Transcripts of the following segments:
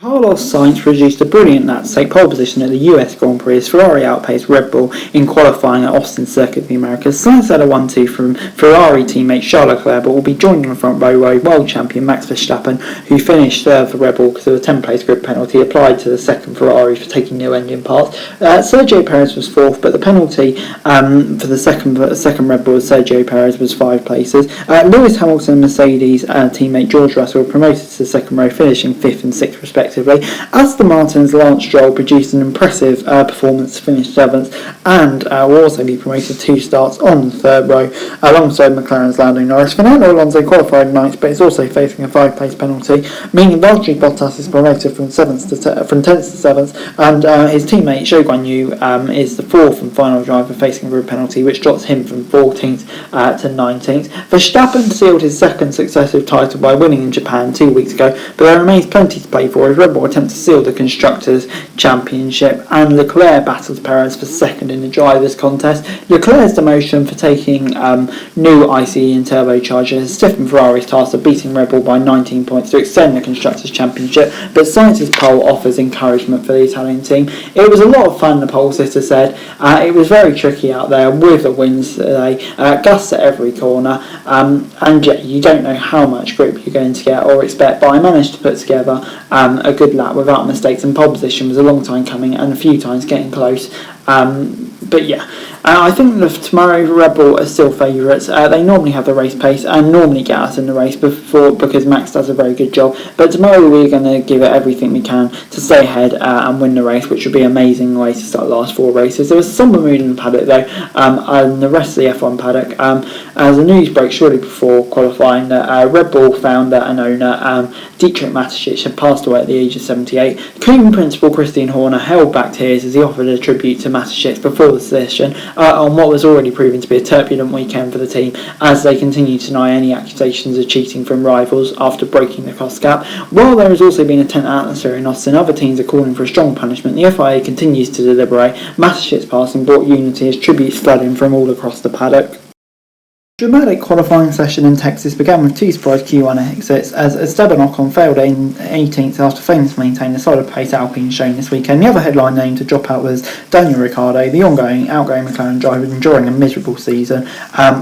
Carlos Sainz produced a brilliant lap to take pole position at the US Grand Prix as Ferrari outpaced Red Bull in qualifying at Austin Circuit of the Americas. Sainz had a 1-2 from Ferrari teammate Charles Leclerc, but will be joined on the front row by world champion Max Verstappen, who finished third for Red Bull because of a 10-place grid penalty applied to the second Ferrari for taking new engine parts. Sergio Perez was fourth, but the penalty for the second Red Bull Sergio Perez was 5 places. Lewis Hamilton and Mercedes teammate George Russell were promoted to the second row, finishing 5th and 6th respectively. Aston Martin's Lance Stroll produced an impressive performance to finish 7th and will also be promoted 2 starts on the third row alongside McLaren's Lando Norris. Fernando Alonso qualified 9th, but is also facing a 5-place penalty, meaning Valtteri Bottas is promoted from 10th to 7th, and his teammate Zhou Guanyu is the 4th and final driver facing a grid penalty, which drops him from 14th to 19th. Verstappen sealed his second successive title by winning in Japan 2 weeks ago, but there remains plenty to play for as Red Bull attempt to seal the Constructors' Championship, and Leclerc battles Perez for second in the Drivers' Contest. Leclerc's demotion for taking new ICE and turbochargers has stiffened Ferrari's task of beating Red Bull by 19 points to extend the Constructors' Championship, but Sainz's pole offers encouragement for the Italian team. It was a lot of fun, the pole sister said. It was very tricky out there with the winds today, gusts at every corner, and yeah, you don't know how much grip you're going to get or expect, but I managed to put together a good lap without mistakes, and pole position was a long time coming and a few times getting close. But yeah, I think that tomorrow Red Bull are still favourites. They normally have the race pace and normally get us in the race because Max does a very good job. But tomorrow we're going to give it everything we can to stay ahead and win the race, which would be an amazing way to start the last 4 races. There was a somber mood in the paddock though, and the rest of the F1 paddock, as the news broke shortly before qualifying that Red Bull founder and owner Dietrich Mateschitz had passed away at the age of 78. Team principal Christian Horner held back tears as he offered a tribute to Mateschitz before the session on what was already proving to be a turbulent weekend for the team, as they continue to deny any accusations of cheating from rivals after breaking the cost cap. While there has also been a tense atmosphere in Austin, other teams are calling for a strong punishment. The FIA continues to deliberate. Mateschitz's passing brought unity as tributes flooding from all across the paddock. Dramatic qualifying session in Texas began with 2 surprise Q1 exits as Esteban Ocon failed in 18th after failing to maintain the solid pace Alpine shown this weekend. The other headline name to drop out was Daniel Ricciardo, the outgoing McLaren driver enduring a miserable season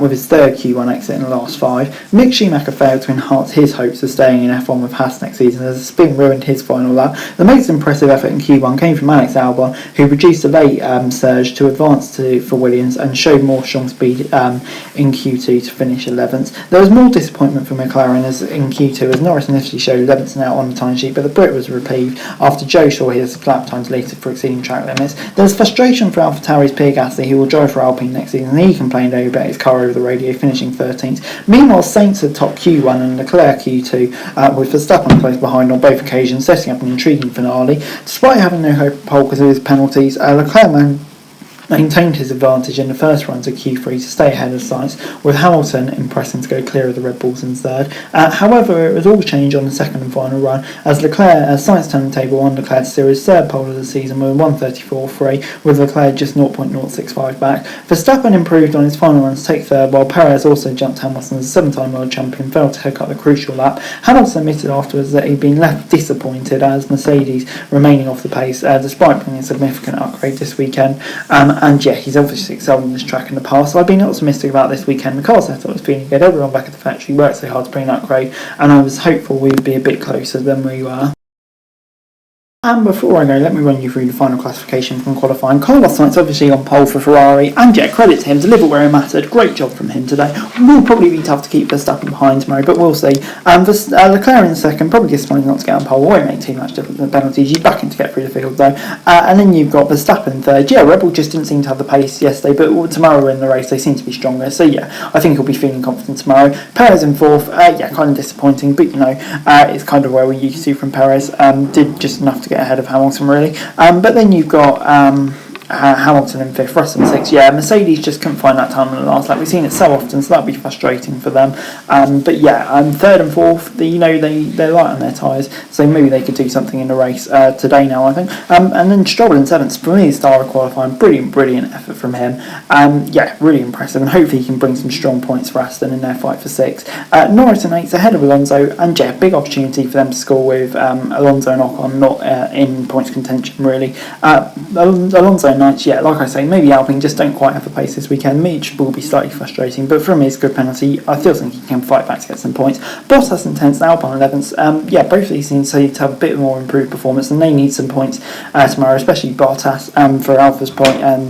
with his 3rd Q1 exit in the last 5. Mick Schumacher failed to enhance his hopes of staying in F1 with Haas next season as a spin ruined his final lap. The most impressive effort in Q1 came from Alex Albon, who produced a late surge to advance for Williams and showed more strong speed in Q2 to finish 11th. There was more disappointment for McLaren in Q2 as Norris initially showed 11th and out on the timesheet, but the Brit was reprieved after Joe saw his lap time deleted for exceeding track limits. There was frustration for AlphaTauri's Pierre Gasly, who will drive for Alpine next season, and he complained about his car over the radio, finishing 13th. Meanwhile, Sainz had topped Q1 and Leclerc Q2, with Verstappen close behind on both occasions, setting up an intriguing finale. Despite having no hope of pole because of his penalties, Leclerc maintained his advantage in the first runs of Q3 to stay ahead of Sainz, with Hamilton impressing to go clear of the Red Bulls in 3rd. However, it was all changed on the second and final run as Sainz turned the table on Leclerc to steal his 3rd pole of the season with 1:34.3, with Leclerc just 0.065 back. Verstappen improved on his final run to take 3rd, while Perez also jumped Hamilton as a 7-time world champion, failed to hook up the crucial lap. Hamilton admitted afterwards that he'd been left disappointed as Mercedes remaining off the pace despite bringing a significant upgrade this weekend. And yeah, he's obviously excelled on this track in the past, so I've been optimistic about this weekend. The car setup was feeling good, everyone back at the factory worked so hard to bring an upgrade, and I was hopeful we would be a bit closer than we were. And before I go, let me run you through the final classification from qualifying. Carlos Sainz obviously on pole for Ferrari, and yeah, credit to him, delivered where it mattered. Great job from him today. Will probably be tough to keep Verstappen behind tomorrow, but we'll see. Leclerc in 2nd, probably disappointing not to get on pole. Won't make too much difference than penalties. You're back in to get through the field though. And then you've got Verstappen 3rd. Yeah, Red Bull just didn't seem to have the pace yesterday, but tomorrow in the race they seem to be stronger. So yeah, I think he'll be feeling confident tomorrow. Perez in 4th. Yeah, kind of disappointing, but you know, it's kind of where we're used to from Perez. Did just enough to get ahead of Hamilton really. But then you've got Hamilton in 5th, Russell in 6th. Yeah, Mercedes just couldn't find that time in the last lap. We've seen it so often, so that'd be frustrating for them. But yeah, 3rd and 4th, they're light on their tyres, so maybe they could do something in the race today now, I think. And then Stroll in 7th, for me, star of qualifying, brilliant effort from him. Yeah, really impressive, and hopefully he can bring some strong points for Aston in their fight for 6th. Norris in 8th, ahead of Alonso, and yeah, big opportunity for them to score with Alonso and Ocon not in points contention, really. Alonso in 9th, yeah, like I say, maybe Alpine just don't quite have the pace this weekend, which will be slightly frustrating, but from his good penalty, I still think he can fight back to get some points. Bottas in 10th, Alpine 11th, yeah, both of these seem to have a bit more improved performance, and they need some points tomorrow, especially Bottas for Alpha's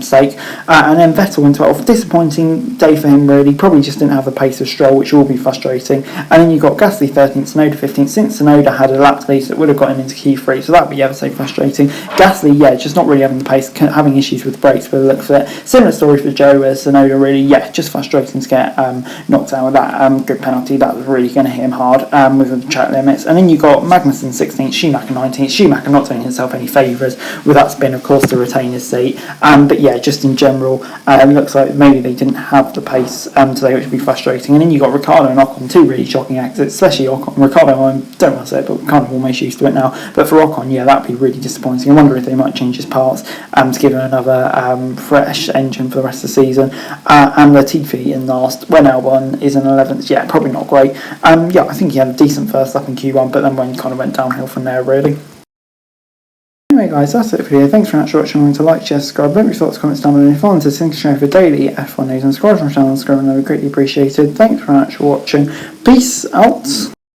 sake. And then Vettel in 12th, disappointing day for him, really, probably just didn't have the pace of Stroll, which will be frustrating. And then you've got Gasly 13th, Tsunoda 15th, since Tsunoda had a lap to lead, so it would have got him into Q3, so that would be ever so frustrating. Gasly, yeah, just not really having the pace, having issues with the brakes by the looks of it. Similar story for Joe, where Tsunoda really, yeah, just frustrating to get knocked out with that good penalty. That was really going to hit him hard with the track limits. And then you got Magnussen 16th, Schumacher 19th. Schumacher not doing himself any favours with that spin, of course, to retain his seat. But yeah, just in general, it looks like maybe they didn't have the pace today, which would be frustrating. And then you got Ricciardo and Ocon, two really shocking accidents, especially Ocon. Ricciardo, I don't want to say it, but kind of almost used to it now. But for Ocon, yeah, that would be really disappointing. I wonder if they might change his parts to give him another fresh engine for the rest of the season. And Latifi in last, when Albon is in 11th, yeah, probably not great. Yeah, I think he had a decent first up in Q1, but then kind of went downhill from there, really. Anyway guys, that's it for today. Thanks very much for watching. Remember to like, share, subscribe, leave your thoughts, comments down below, and if you want to think share for daily F1 news and subscribe to my channel, that would be greatly appreciated. Thanks very much for watching. Peace out.